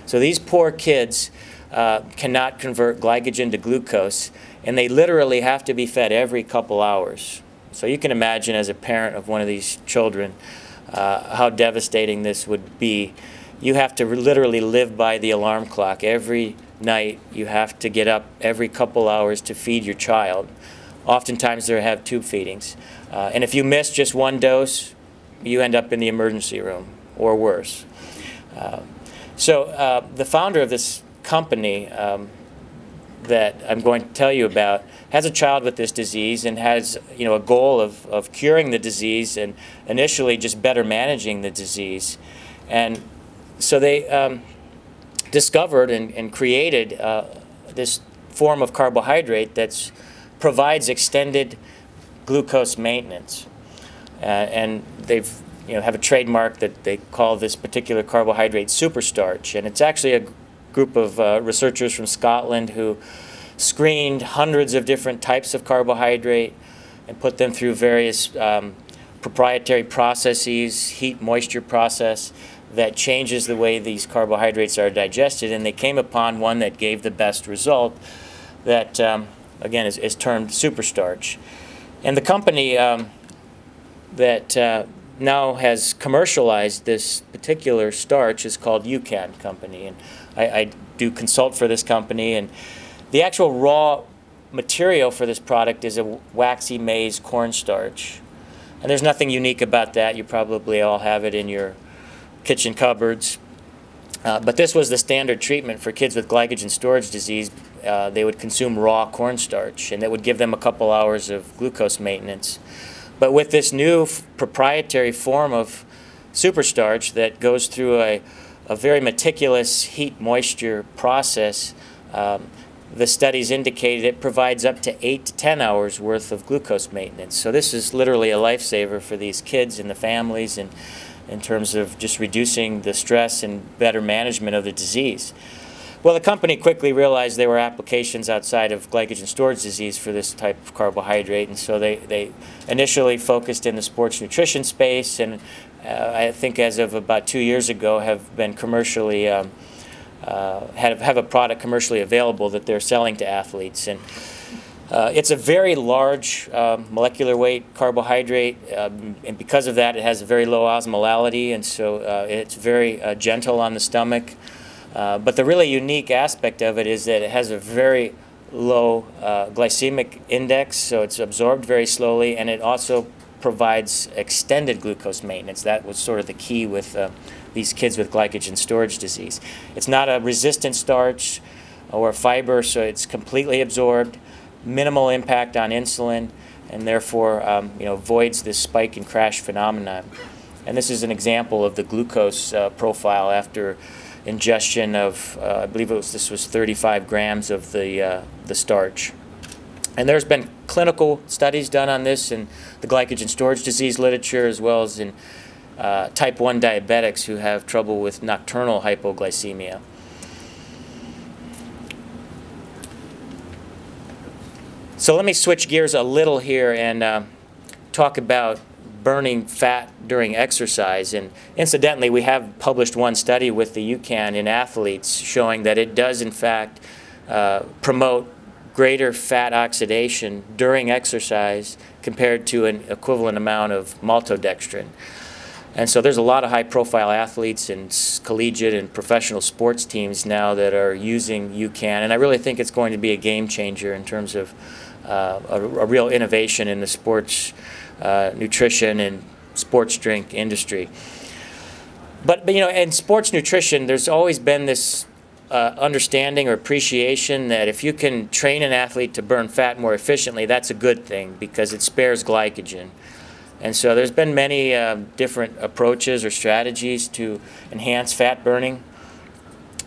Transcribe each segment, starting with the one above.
So these poor kids cannot convert glycogen to glucose, and they literally have to be fed every couple hours. So you can imagine, as a parent of one of these children, how devastating this would be. You have to literally live by the alarm clock. Every night you have to get up every couple hours to feed your child. Oftentimes they have tube feedings. And if you miss just one dose, you end up in the emergency room, or worse. So the founder of this company that I'm going to tell you about has a child with this disease and has, a goal of curing the disease and initially just better managing the disease. And so they discovered and created this form of carbohydrate that provides extended glucose maintenance. And they've have a trademark that they call this particular carbohydrate superstarch. And it's actually a group of researchers from Scotland who screened hundreds of different types of carbohydrate and put them through various proprietary processes, heat-moisture process, that changes the way these carbohydrates are digested. And they came upon one that gave the best result that, again, is termed superstarch. And the company that now has commercialized this particular starch is called UCAN Company. And I do consult for this company. And the actual raw material for this product is a waxy maize cornstarch. And there's nothing unique about that. You probably all have it in your kitchen cupboards. But this was the standard treatment for kids with glycogen storage disease. They would consume raw cornstarch, and that would give them a couple hours of glucose maintenance. But with this new proprietary form of superstarch that goes through a very meticulous heat-moisture process, the studies indicated it provides up to 8 to 10 hours worth of glucose maintenance. So this is literally a lifesaver for these kids and the families, and in terms of just reducing the stress and better management of the disease. Well, the company quickly realized there were applications outside of glycogen storage disease for this type of carbohydrate, and so they initially focused in the sports nutrition space, and I think as of about 2 years ago have been commercially, have a product commercially available that they're selling to athletes. And it's a very large molecular weight carbohydrate, and because of that it has a very low osmolality, and so it's very gentle on the stomach. But the really unique aspect of it is that it has a very low glycemic index, so it's absorbed very slowly, and it also provides extended glucose maintenance. That was sort of the key with these kids with glycogen storage disease. It's not a resistant starch or fiber, so it's completely absorbed, minimal impact on insulin, and therefore avoids this spike and crash phenomenon. And this is an example of the glucose profile after ingestion of, I believe this was 35 grams of the starch. And there's been clinical studies done on this in the glycogen storage disease literature, as well as in type 1 diabetics who have trouble with nocturnal hypoglycemia. So let me switch gears a little here and talk about burning fat during exercise. And incidentally, we have published one study with the UCAN in athletes showing that it does in fact promote greater fat oxidation during exercise compared to an equivalent amount of maltodextrin. And so there's a lot of high-profile athletes and collegiate and professional sports teams now that are using UCAN, and I really think it's going to be a game changer in terms of a real innovation in the sports nutrition and sports drink industry. But in sports nutrition, there's always been this understanding or appreciation that if you can train an athlete to burn fat more efficiently, that's a good thing because it spares glycogen. And so there's been many different approaches or strategies to enhance fat burning.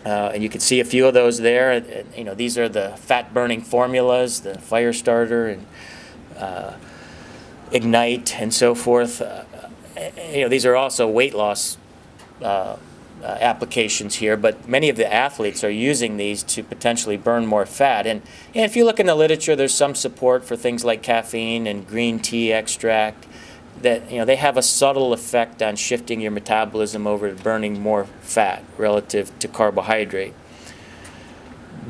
And you can see a few of those there. These are the fat burning formulas, the fire starter and Ignite and so forth. These are also weight loss applications here, but many of the athletes are using these to potentially burn more fat. And if you look in the literature, there's some support for things like caffeine and green tea extract that they have a subtle effect on shifting your metabolism over to burning more fat relative to carbohydrate.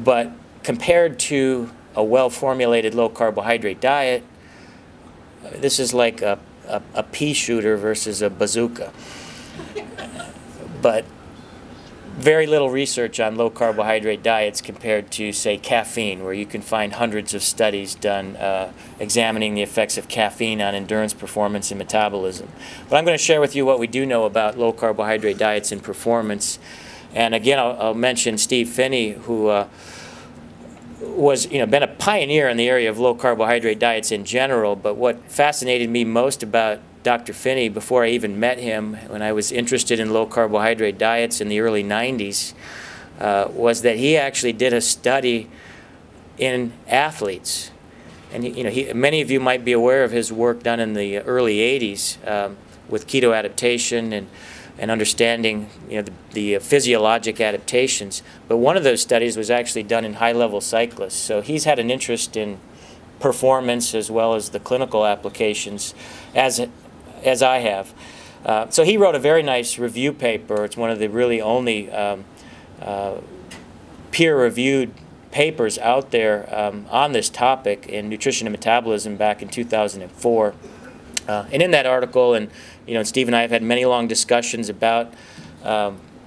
But compared to a well-formulated low-carbohydrate diet, this is like a pea shooter versus a bazooka. But very little research on low-carbohydrate diets compared to, say, caffeine, where you can find hundreds of studies done examining the effects of caffeine on endurance, performance, and metabolism. But I'm going to share with you what we do know about low-carbohydrate diets and performance. And again, I'll mention Steve Phinney, who was been a pioneer in the area of low-carbohydrate diets in general. But what fascinated me most about Dr. Phinney, before I even met him, when I was interested in low-carbohydrate diets in the early 90s, was that he actually did a study in athletes. And many of you might be aware of his work done in the early 80s with keto adaptation and understanding the physiologic adaptations. But one of those studies was actually done in high-level cyclists. So he's had an interest in performance as well as the clinical applications as I have. So he wrote a very nice review paper. It's one of the really only peer-reviewed papers out there on this topic in Nutrition and Metabolism back in 2004. And in that article, and Steve and I have had many long discussions about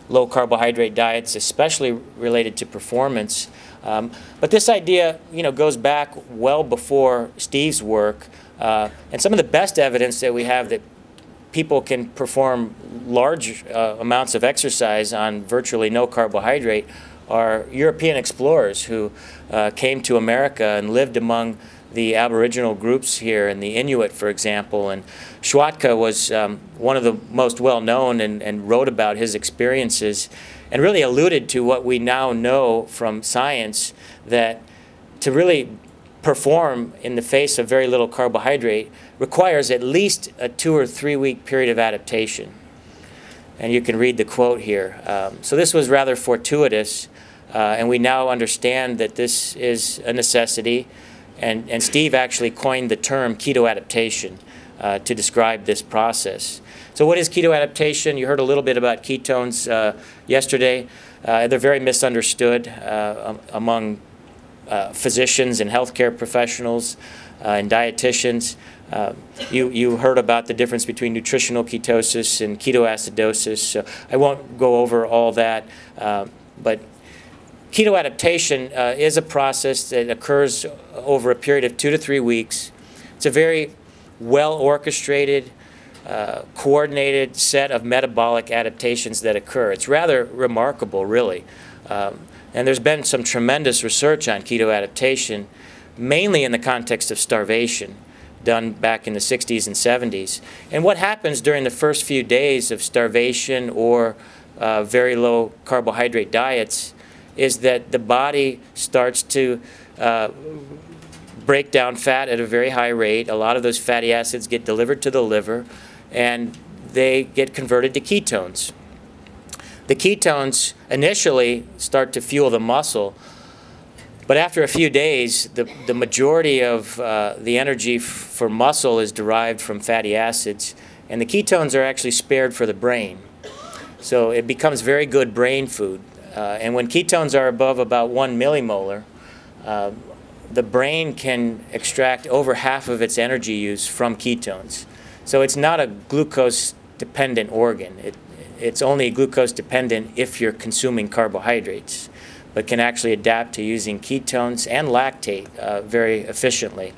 low-carbohydrate diets, especially related to performance. But this idea, goes back well before Steve's work. And some of the best evidence that we have that people can perform large amounts of exercise on virtually no carbohydrate are European explorers who came to America and lived among the Aboriginal groups here, and the Inuit, for example. And Schwatka was one of the most well-known and wrote about his experiences and really alluded to what we now know from science, that to really perform in the face of very little carbohydrate requires at least a 2 or 3 week period of adaptation. And you can read the quote here. So this was rather fortuitous, and we now understand that this is a necessity. And Steve actually coined the term keto adaptation to describe this process. So what is keto adaptation? You heard a little bit about ketones yesterday. They're very misunderstood among physicians and healthcare professionals and dietitians. You heard about the difference between nutritional ketosis and ketoacidosis, so I won't go over all that. But keto adaptation is a process that occurs over a period of 2 to 3 weeks. It's a very well-orchestrated, coordinated set of metabolic adaptations that occur. It's rather remarkable, really. And there's been some tremendous research on keto adaptation, mainly in the context of starvation, done back in the 60s and 70s. And what happens during the first few days of starvation or very low carbohydrate diets is that the body starts to break down fat at a very high rate. A lot of those fatty acids get delivered to the liver, and they get converted to ketones. The ketones initially start to fuel the muscle, but after a few days, the majority of the energy for muscle is derived from fatty acids, and the ketones are actually spared for the brain. So it becomes very good brain food. And when ketones are above about 1 millimolar, the brain can extract over half of its energy use from ketones. So it's not a glucose-dependent organ. It's only glucose-dependent if you're consuming carbohydrates, but can actually adapt to using ketones and lactate very efficiently.